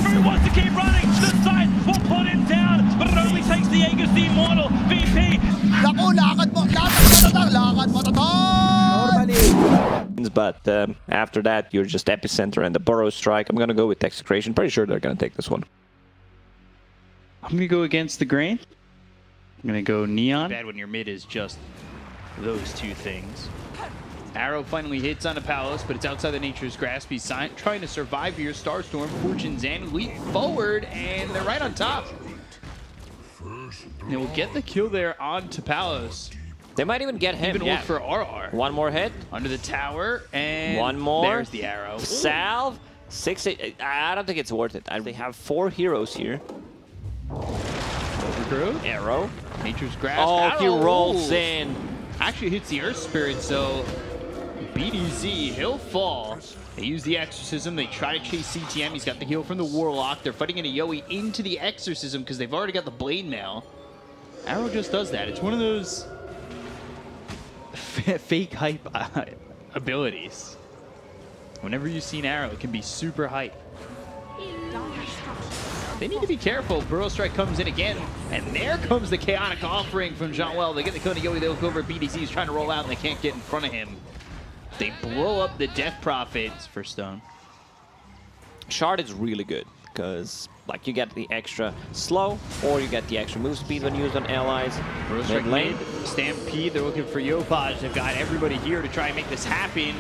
Screw wants to keep running. The side will pull him down, but it only takes the Aegis, the Immortal. VP. Naku, lakad mo matatang. But after that, you're just Epicenter and the Burrow Strike. I'm gonna go with Execration. Pretty sure they're gonna take this one. I'm gonna go against the grain. I'm gonna go Neon. Bad when your mid is just those two things. Arrow finally hits on a Palos, but it's outside the Nature's Grasp. He's trying to survive here. Starstorm, Fortune's End, leap forward, and they're right on top. They will get the kill there onto Palos. They might even get him. Even ult for RR. One more hit. Under the tower, and one more. There's the arrow. Salve. 6-8. I don't think it's worth it. They have 4 heroes here. Overgrowth. Arrow. Nature's Grasp. Oh, Arrow. he rolls in. Actually hits the Earth Spirit, so BDZ, he'll fall. They use the Exorcism. They try to chase CTM. He's got the heal from the Warlock. They're fighting into Yowie into the Exorcism because they've already got the Blade Mail. Arrow just does that. It's one of those fake hype abilities. Whenever you see an Arrow, it can be super hype. They need to be careful. Burrow Strike comes in again, and there comes the Chaotic Offering from Jean-Well. They get the kill to Yowie. They look over at BDC. He's trying to roll out, and they can't get in front of him. They blow up the Death Prophets for Stone. Shard is really good because like you get the extra slow or you get the extra move speed when used on allies. Mid lane. Stampede, they're looking for Yopaj. They've got everybody here to try and make this happen.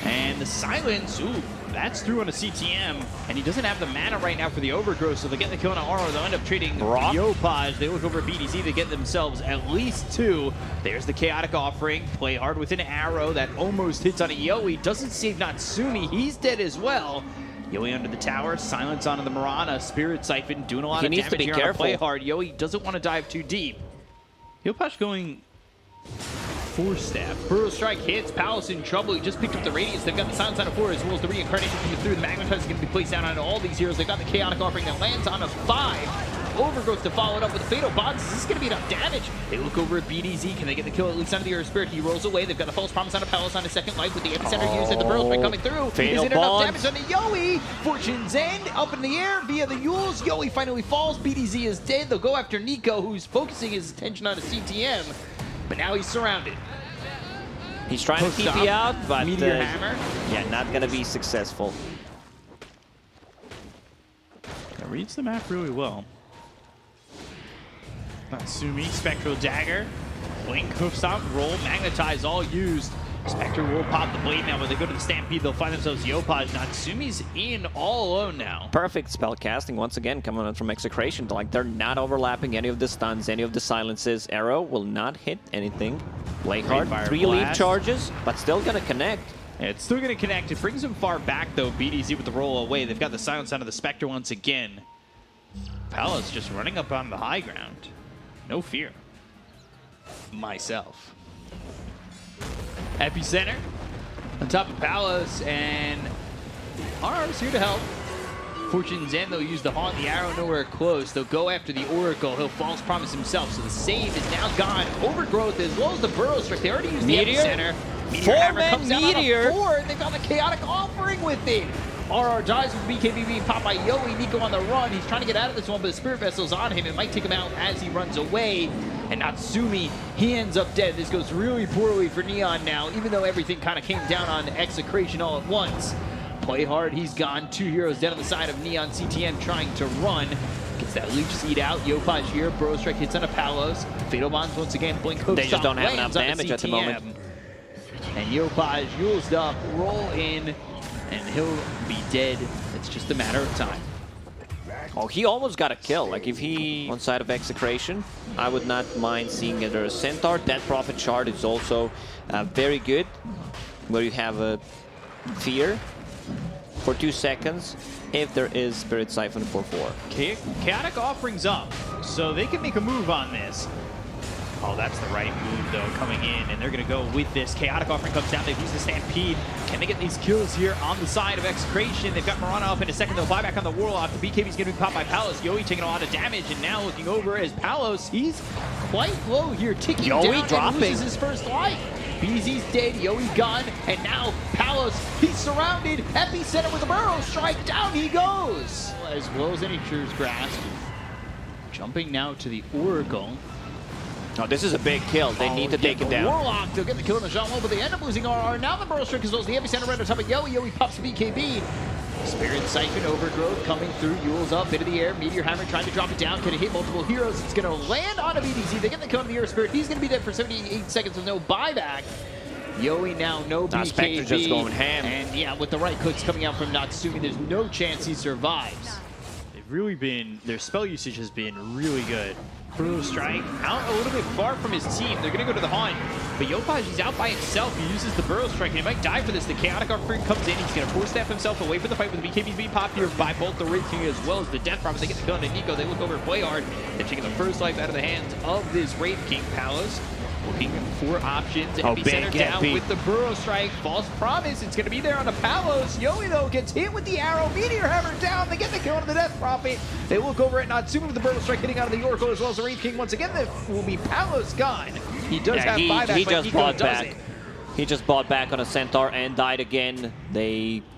And the silence, ooh, that's through on a CTM. And he doesn't have the mana right now for the Overgrowth, so they get the kill on Aura. They'll end up trading Yopaj. They look over at BDC to get themselves at least 2. There's the Chaotic Offering. Play hard with an arrow that almost hits on a Yowie. Doesn't save Natsumi. He's dead as well. Yowie under the tower, silence onto the Mirana, Spirit Siphon doing a lot of damage here on Play Hard. Yowie doesn't want to dive too deep. Yopaj going 4-step. Burrow Strike hits, Palos in trouble. He just picked up the Radiance. They've got the silence on a 4 as well as the Reincarnation coming through. The Magnetize is going to be placed down on all these heroes. They've got the Chaotic Offering that lands on a 5. Overgrowth to follow it up with Fatal Bonds. Is this going to be enough damage? They look over at BDZ. Can they get the kill at least under the Earth Spirit? He rolls away. They've got the False Promise on a Palos on his second life with the Epicenter used at the Burrow Strike coming through. Fatal Is it enough damage on the Yowie? Fortune's End up in the air via the Yules. Yowie finally falls. BDZ is dead. They'll go after Nico, who's focusing his attention on a CTM. But now he's surrounded. He's trying to TP out, but Meteor Hammer. Yeah, not going to be successful. That reads the map really well. Natsumi, Spectral Dagger, Blink, Hoof Stomp, Roll, Magnetize, all used. Spectre will pop the Blade now. When they go to the Stampede, they'll find themselves Yopaj. Natsumi's in all alone now. Perfect spell casting once again coming on from Execration. Like they're not overlapping any of the stuns, any of the silences. Arrow will not hit anything. Play hard, 3 lead charges, but still gonna connect. It's still gonna connect. It brings him far back though. BDZ with the roll away. They've got the silence out of the Spectre once again. Palos just running up on the high ground. No fear. Myself. Epicenter on top of Palos, and RR's here to help. Fortune's End, they'll use the Haunt, the arrow nowhere close. They'll go after the Oracle. He'll false promise himself, so the save is now gone. Overgrowth as well as the Burrow Strike. They already used the Epicenter. Meteor Hammer comes down on a 4, and they've got the Chaotic Offering with it. RR dies with BKB being popped by Yowie. Nico on the run. He's trying to get out of this one, but the Spirit Vessel's on him. It might take him out as he runs away. And Natsumi, he ends up dead. This goes really poorly for Neon now, even though everything kind of came down on Execration all at once. Play hard, he's gone. 2 heroes dead on the side of Neon. CTM trying to run. Gets that Leech Seed out. Yopaj here. Burrow Strike hits on a Palos. Fatal Bonds once again. Blink Hook. They just don't have enough damage at the moment. And Yopaj used up, roll in, and he'll be dead. It's just a matter of time. Oh, he almost got a kill. Like if he on side of Execration, I would not mind seeing either a Centaur. Death Prophet Shard is also very good, where you have a Fear for 2 seconds if there is Spirit Siphon for 4. Chaotic Offering's up, so they can make a move on this. Oh, that's the right move, though, coming in, and they're going to go with this. Chaotic Offering comes down. They've used the Stampede. Can they get these kills here on the side of Execration? They've got Mirana up in a second. They'll buy back on the Warlock. The BKB's going to be popped by Palos. Yowie taking a lot of damage, and now looking over as Palos, he's quite low here, ticking Yowie down dropping. And loses his first life. BZ's dead, Yoey gone, and now Palos, he's surrounded. Epicenter with a burrow strike, down he goes. As well as Nature's Grasp. Jumping now to the Oracle. Oh, this is a big kill. They need to take it down. Warlock, they'll get the kill on the Jean Well, but they end up losing RR. Now the burrow strike as well as the Epicenter right on top of Yoey. Yoey pops the BKB. Spirit Siphon Overgrowth coming through, Yule's up into the air, Meteor Hammer trying to drop it down, can it hit multiple heroes? It's gonna land on a BDZ, they get the kill on the Earth Spirit, he's gonna be dead for 78 seconds with no buyback. Yoey now, no BKB. Spectre just going ham. And yeah, with the right clicks coming out from Natsumi, there's no chance he survives. They've really been, their spell usage has been really good. Burrow Strike out a little bit far from his team. They're going to go to the Haunt. But Yopaj, he's out by himself. He uses the Burrow Strike, and he might die for this. The Chaotic Offering comes in. He's going to force step himself away from the fight with the BKBs being popped here by both the Wraith King as well as the Death Prophet. They get the kill on Nico. They look over and play hard. They're taking the first life out of the hands of this Wraith King. Palos looking for options. Epicenter down with the Burrow Strike. False Promise. It's going to be there on the Palos. Yoey, though, gets hit with the arrow. Meteor Hammer down. They get the kill on the Death Prophet. They look over at Natsumi with the Burrow Strike hitting out of the Oracle as well as the Wraith King. Once again, that will be Palos gone. He does have buyback, he but just Nico bought doesn't. back. He just bought back on a Centaur and died again.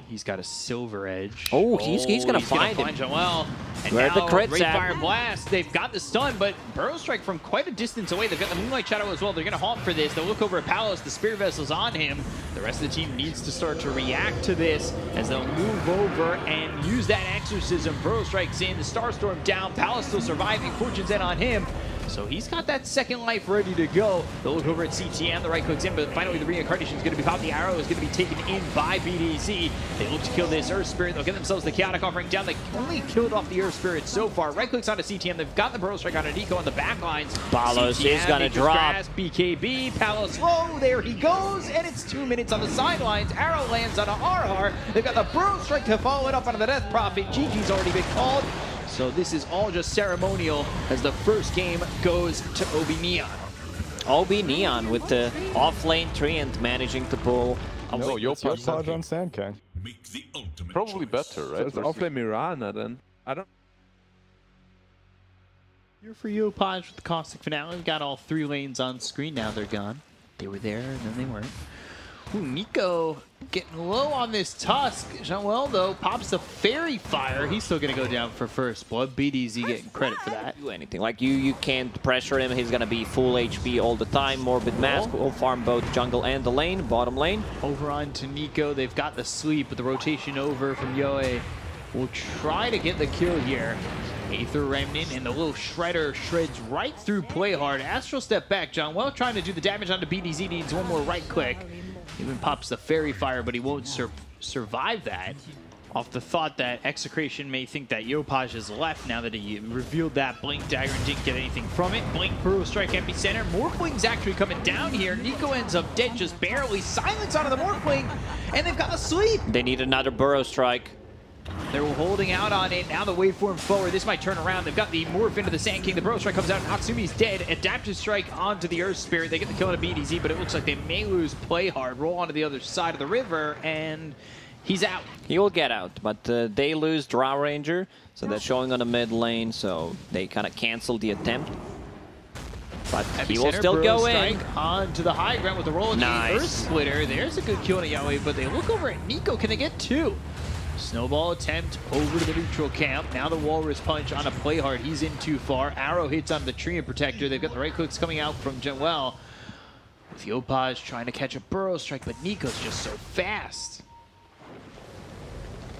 He's got a Silver Edge. Oh, he's gonna find him. Joel. And Where now, the crits Great at? Fire Blast. They've got the stun, but Burrow Strike from quite a distance away. They've got the Moonlight Shadow as well. They're going to haunt for this. They'll look over at Palos. The Spirit Vessel's on him. The rest of the team needs to start to react to this as they'll move over and use that Exorcism. Burrow Strike's in. The Starstorm down. Palos still surviving. Fortune's in on him. So he's got that second life ready to go. They'll look over at CTM. The right clicks in, but finally the Reincarnation is going to be popped. The arrow is going to be taken in by BDZ. They look to kill this Earth Spirit. They'll get themselves the Chaotic Offering down. They only killed off the Earth Spirit so far. Right clicks onto CTM. They've got the Burrow Strike on Nico on the back lines. Palos is going to drop. Grass, BKB, Palos slow. There he goes. And it's 2 minutes on the sidelines. Arrow lands on a RR. They've got the Burrow Strike to follow it up onto the Death Prophet. GG's already been called. So this is all just ceremonial as the first game goes to OB Neon. OB Neon with the off-lane Treant managing to pull. No, Yopaj on Sand King. Probably better, right? So it's off-lane Mirana then. I don't... Here for Yopaj with the Caustic Finale. We've got all 3 lanes on screen. Now they're gone. They were there and then they weren't. Ooh, Nico getting low on this Tusk. Jean-Well, though, pops the Fairy Fire. He's still going to go down for first blood. BDZ getting credit for that. Do anything. Like, you can't pressure him. He's going to be full HP all the time. Morbid Mask will farm both jungle and the lane, bottom lane. Over on to Nico. They've got the sleep, but the rotation over from Yoey will try to get the kill here. Aether Remnant and the little Shredder shreds right through play hard. Astral step back. Jean-Well trying to do the damage onto BDZ. Needs one more right click. Even pops the Fairy Fire, but he won't survive that. Off the thought that Execration may think that Yopaj is left now that he revealed that Blink Dagger and didn't get anything from it. Blink Burrow Strike Epicenter. Morphling's actually coming down here. Nico ends up dead just barely. Silence onto the Morphling, and they've got the sleep. They need another Burrow Strike. They're holding out on it. Now the waveform forward. This might turn around. They've got the Morph into the Sand King. The Burrow Strike comes out. Natsumi's dead. Adaptive Strike onto the Earth Spirit. They get the kill on a BDZ, but it looks like they may lose play hard. Roll onto the other side of the river, and he's out. He will get out, but they lose Drow Ranger, so they're showing on the mid lane, so they kind of cancel the attempt. But he will still go in. Onto the high ground with the roll of the Earth Nice. Splitter. There's a good kill on Yoey, but they look over at Nico. Can they get 2? Snowball attempt over to the neutral camp. Now the Walrus Punch on a play hard. He's in too far. Arrow hits on the Treant Protector. They've got the right clicks coming out from Jean-Well. With Yopaj trying to catch a Burrow Strike, but Nico's just so fast.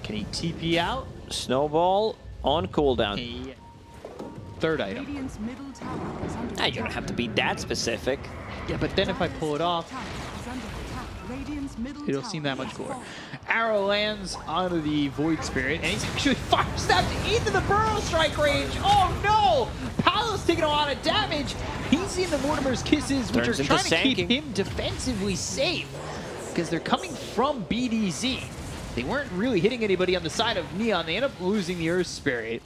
Can he TP out? Snowball on cooldown. A third item. You don't have to be that specific. Yeah, but then if I pull it off, it'll seem that much cooler. Arrow lands onto the Void Spirit, and he's actually fire snapped into the Burrow Strike range. Oh no! Palos taking a lot of damage. He's seen the Mortimer's Kisses, which Turns are into trying to keep Sand King. him defensively safe because they're coming from BDZ. They weren't really hitting anybody on the side of Neon. They end up losing the Earth Spirit.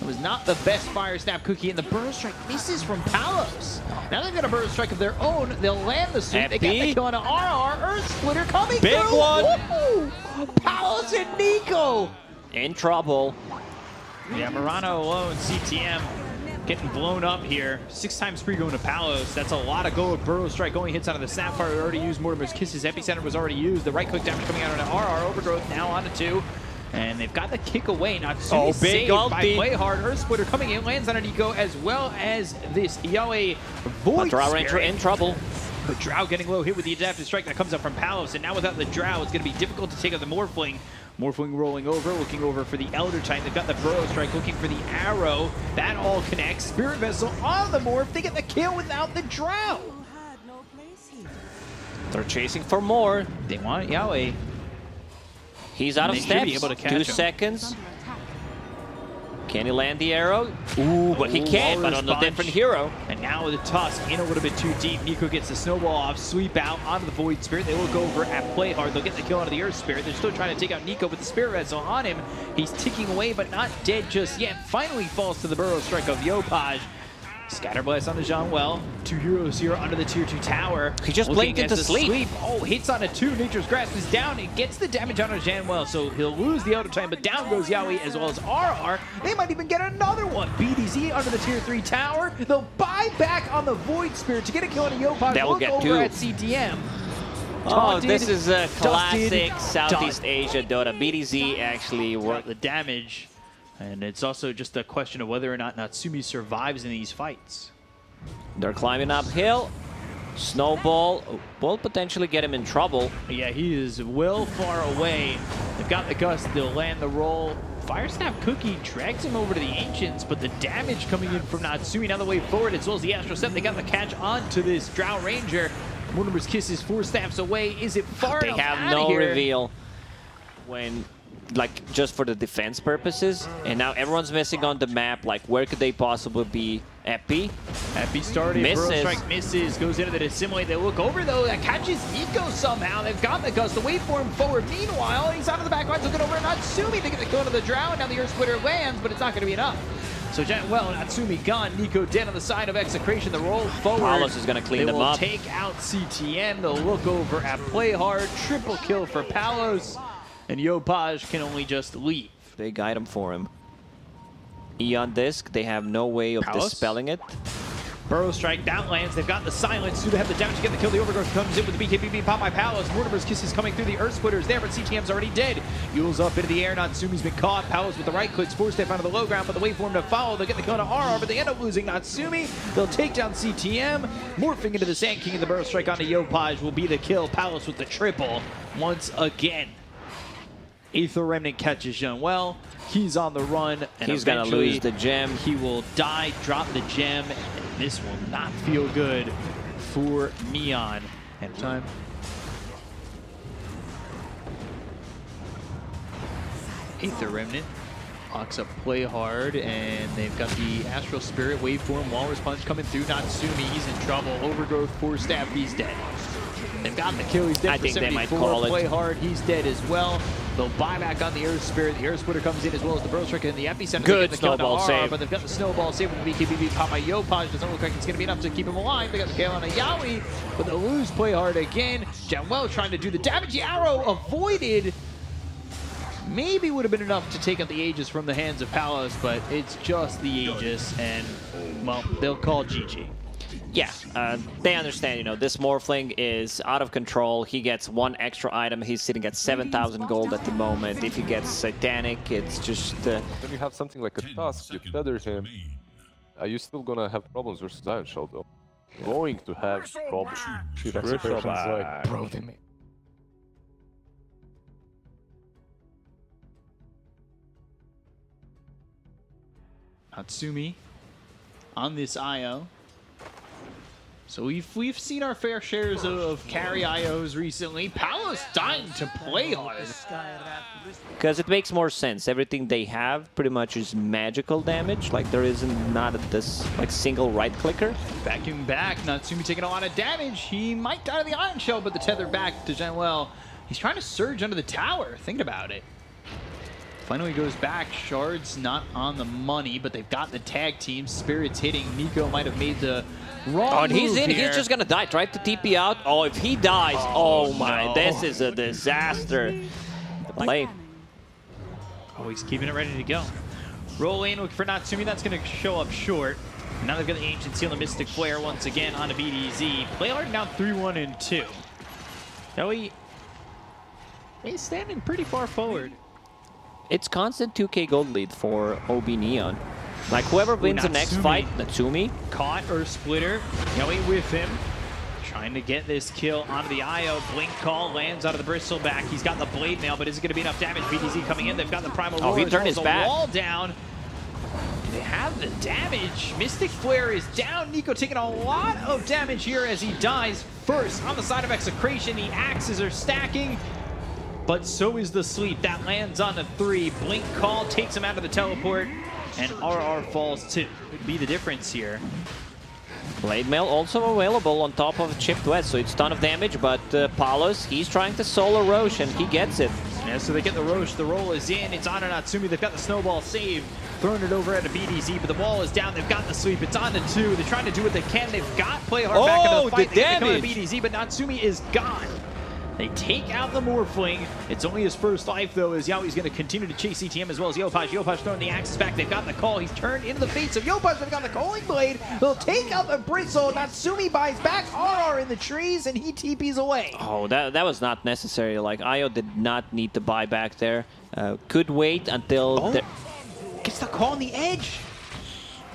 It was not the best Fire Snap cookie, and the Burrow Strike misses from Palos. Now they've got a Burrow Strike of their own. They'll land the sweep. They get the kill on an RR. Earth Splitter coming Big through. one. Woo! Palos and Nico. In trouble. Yeah, Murano alone. CTM getting blown up here. 6 times free going to Palos. That's a lot of go of Burrow Strike. Only hits onto the Sapphire. Already used. Mortimer's Kisses. Epicenter was already used. The right click damage coming out on an RR. Overgrowth now onto 2. And they've got the kick away. Not big saved by Playhard. Earth Splitter coming in. Lands on an Eco as well as this Yahweh Void Drow Ranger in trouble. But Drow getting low hit with the adaptive strike that comes up from Palos. And now without the Drow, it's going to be difficult to take out the Morphling. Morphling rolling over, looking over for the Elder Titan. They've got the Burrow Strike looking for the Arrow. That all connects. Spirit Vessel on the Morph. They get the kill without the Drow. They're chasing for more. They want Yahweh. He's out of steps. Be able to catch 2 him. seconds. Can he land the arrow? Ooh, but he can't, but on a different hero. And now with the Tusk in a little bit too deep. Nico gets the snowball off, sweep out onto the Void Spirit. They look over at Playhard. They'll get the kill out of the Earth Spirit. They're still trying to take out Nico with the Spirit Vessel on him. He's ticking away, but not dead just yet. Finally falls to the Burrow Strike of Yopaj. Scatterblast on the Jean-Well. 2 heroes here under the tier 2 tower. He just blinked into sleep. Oh, hits on a 2. Nature's Grasp is down. It gets the damage on a Jean-Well, so he'll lose the Elder Titan, but down goes Yahweh as well as RR. They might even get another one. BDZ under the tier 3 tower. They'll buy back on the Void Spirit to get a kill on a Yopaj. That will get over 2. at CTM. Oh, this is a classic Southeast Asia Dota. BDZ actually worked the damage. And it's also just a question of whether or not Natsumi survives in these fights. They're climbing uphill. Snowball will potentially get him in trouble. Yeah, he is well far away. They've got the Gust. They'll land the roll. Firestaff Cookie drags him over to the Ancients, but the damage coming in from Natsumi now the way forward, as well as the Astral Step. They got the catch onto this Drow Ranger. Mortimer's Kiss is 4 steps away. Is it far enough? They have no reveal when, like, just for the defense purposes, and now everyone's missing on the map. Like, where could they possibly be? Epi started, misses. Burrow Strike misses, goes into the Dissimulate. They look over though, that catches Nico somehow. They've got the Gust to wait for him forward. Meanwhile, he's out of the back lines looking over at Natsumi. They get the kill to the Drow, and now the Earth Splitter lands, but it's not going to be enough. So, Natsumi gone, Nico dead on the side of Execration. The roll forward. Palos is going to clean them up. They will take out CTM. They'll look over at Playhard. Triple kill for Palos. And Yopaj can only just leave. They guide him for him. Eon Disc, they have no way of dispelling it. Burrow Strike down lands. They've got the silence. Do they have the damage to get the kill? The Overgrowth comes in with the BKB pop by Palos. Mortimer's Kiss is coming through. The Earth Splitter's there, but CTM's already dead. Yule's up into the air. Natsumi's been caught. Palos with the right click. Spore Step onto the low ground, but the wait for him to follow. They'll get the kill to RR, but they end up losing Natsumi. They'll take down CTM. Morphing into the Sand King, and the Burrow Strike onto Yopaj will be the kill. Palos with the triple once again. Aether Remnant catches Jean-Well. He's on the run, and he's gonna lose the gem. He will die, drop the gem, and this will not feel good for Neon. And time. Aether Remnant locks up Playhard, and they've got the Astral Spirit Waveform Walrus Punch coming through. Natsumi, he's in trouble. Overgrowth, 4 stab, he's dead. They've got the kill, he's dead. I for think 74. they might call it. Playhard, he's dead as well. They'll buy back on the Earth Spirit. The Earth Splitter comes in as well as the Burrow Strike in the Epicenter. Good the snowball save. But they've got the snowball save with the BKB pop by Yopaj. Doesn't look like it's going to be enough to keep him alive. They got the kill on a Yaoi, but they'll lose Playhard again. Jean-Well trying to do the damage. The arrow avoided. Maybe would have been enough to take out the Aegis from the hands of Palos, but it's just the Aegis, and, well, they'll call GG. Yeah, they understand, you know, this Morphling is out of control. He gets 1 extra item. He's sitting at 7,000 gold at the moment. If he gets Satanic, it's just... When you have something like a Tusk, you tether him. Are you still gonna have problems versus Iron Shell, though? Yeah. Going to have problems. Execration's like, bro, they made... Natsumi on this IO. So we've seen our fair shares of carry IOs recently. Palos dying to play hard. Because it makes more sense. Everything they have pretty much is magical damage. Like there isn't not this like single right clicker. Vacuum back. Natsumi taking a lot of damage. He might die to the Iron Shell, but the tether back to Jean-Well. He's trying to surge under the tower. Think about it. Finally goes back. Shard's not on the money, but they've got the tag team. Spirit's hitting. Nico might have made the wrong Oh, and he's move in. here. He's just gonna die. Tried to TP out. Oh, if he dies, oh my, no. this is a disaster. The play. Oh, he's keeping it ready to go. Roll in, look for Natsumi. That's going to show up short. Now they've got the Ancient Seal and Mystic Flare once again on a BDZ. Playhard now 3-1 and 2. Joey is standing pretty far forward. It's constant 2k gold lead for OB Neon. Like whoever wins the next fight, Natsumi. Caught or Splitter. Joey with him. Trying to get this kill onto the IO. Blink Call lands out of the bristleback. He's got the blade mail, but is it going to be enough damage? BDZ coming in. They've got the primal roar. He turned his back. Wall down. They have the damage. Mystic Flare is down. Nico taking a lot of damage here as he dies first on the side of Execration. The axes are stacking, but so is the sleep. That lands on the 3. Blink Call takes him out of the teleport, and RR falls too. Would be the difference here. Blade Mail also available on top of Chipped West, so it's a ton of damage, but Palos, he's trying to solo Roche, and he gets it. Yeah, so they get the Roche, the roll is in, it's on to Natsumi, they've got the snowball saved, throwing it over at a BDZ, but the wall is down, they've got the sweep, it's on to 2, they're trying to do what they can, they've got Playhard back into the fight, they get to BDZ, but Natsumi is gone. They take out the Morphling. It's only his first life, though, as Yaoi's going to continue to chase CTM as well as Yopaj. Yopaj throwing the axes back. They've got the call. He's turned into the fates of Yopaj. They've got the calling blade. They'll take out the bristle. Natsumi buys back RR in the trees, and he TPs away. Oh, that was not necessary. Like, Io did not need to buy back there. Could wait until... Gets the call on the edge.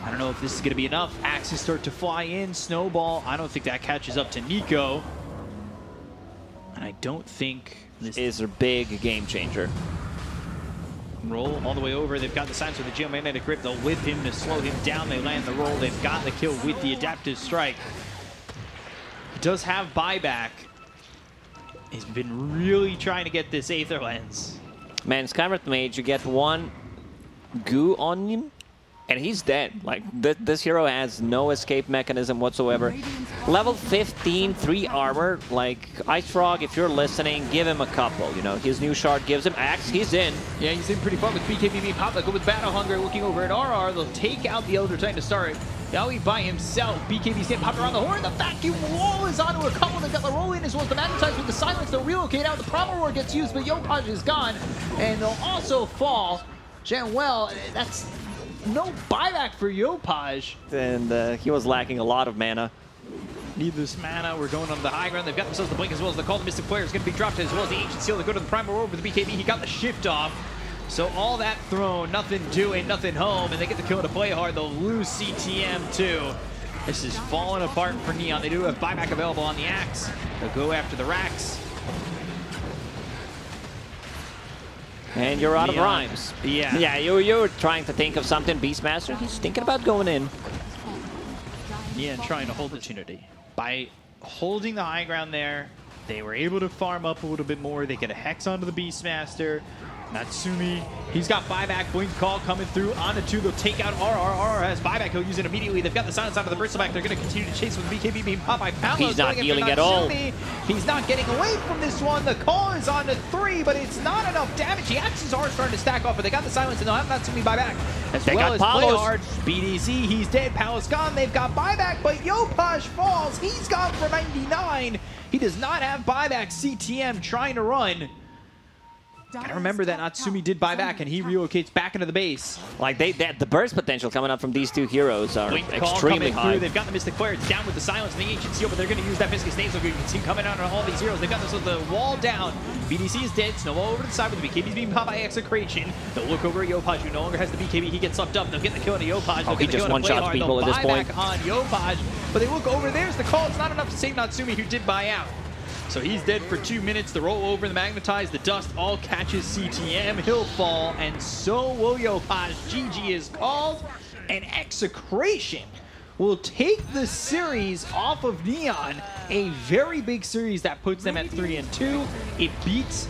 I don't know if this is going to be enough. Axes start to fly in. Snowball. I don't think that catches up to Nico. And I don't think this is a big game changer. Roll all the way over. They've got the signs with the geomagnetic grip. They'll whip him to slow him down. They land the roll. They've got the kill with the adaptive strike. He does have buyback. He's been really trying to get this Aether Lens. Man, Skywrath Mage, you get one goo on him, and he's dead. Like, this hero has no escape mechanism whatsoever. Level 15, 3 armor. Like, Ice Frog, if you're listening, give him a couple. You know, his new shard gives him axe. He's in. Yeah, he's in pretty fun with BKB Pop. They go with Battle Hunger looking over at RR. They'll take out the Elder Titan to start. Yaoi by himself. BKB's getting popped around the horn. The vacuum wall is onto a couple. They've got the roll in as well as the Magnetize with the silence. They'll relocate out. The Primal Roar gets used, but Yopaj is gone. And they'll also fall. Janwell, that's no buyback for Yopaj. And he was lacking a lot of mana. Need this mana. We're going on the high ground. They've got themselves the blink as well as the call. The Mystic Flare is going to be dropped as well as the Ancient Seal. They go to the Primal Roar with the BKB. He got the shift off. So all that thrown, nothing doing, nothing home, and they get the kill to play hard. They'll lose CTM too. This is falling apart for Neon. They do have buyback available on the axe. They'll go after the racks. And you're out of rhymes. Yeah. Yeah, you're trying to think of something. Beastmaster, he's thinking about going in. Yeah, trying to hold the opportunity. By holding the high ground there, they were able to farm up a little bit more. They get a Hex onto the Beastmaster. Natsumi, he's got buyback. Blink Call coming through onto 2. They'll take out RR. RR has buyback. He'll use it immediately. They've got the silence onto the bristleback. They're going to continue to chase with BKB being popped by Palos. He's not healing at all. He's not getting away from this one. The call is on to 3, but it's not enough damage. The axes are starting to stack off, but they got the silence and they'll have Natsumi buyback. As they well got as Playhard. BDZ, he's dead. Palos gone. They've got buyback, but Yopaj falls. He's gone for 99. He does not have buyback. CTM trying to run. Gotta remember that Natsumi did buy back and he relocates back into the base. Like the burst potential coming up from these two heroes are extremely high. Through. They've got the Mystic Flare. It's down with the silence and the Ancient Seal, but they're going to use that Viscous Nasal. You can see coming out on all these heroes. They've got this with the wall down. BDC is dead. Snowball over to the side with the BKB's being popped by Execration. They'll look over at Yopaj, who no longer has the BKB. He gets sucked up. They'll get the kill on Yopaj. Oh, he just one-shots people at this point. On Yopaj, but they look over. There's the call. It's not enough to save Natsumi, who did buy out. So he's dead for 2 minutes. The roll over, the magnetize, the dust all catches CTM. He'll fall, and so will Yopaj. GG is called, and Execration will take the series off of Neon. A very big series that puts them at 3-2. It beats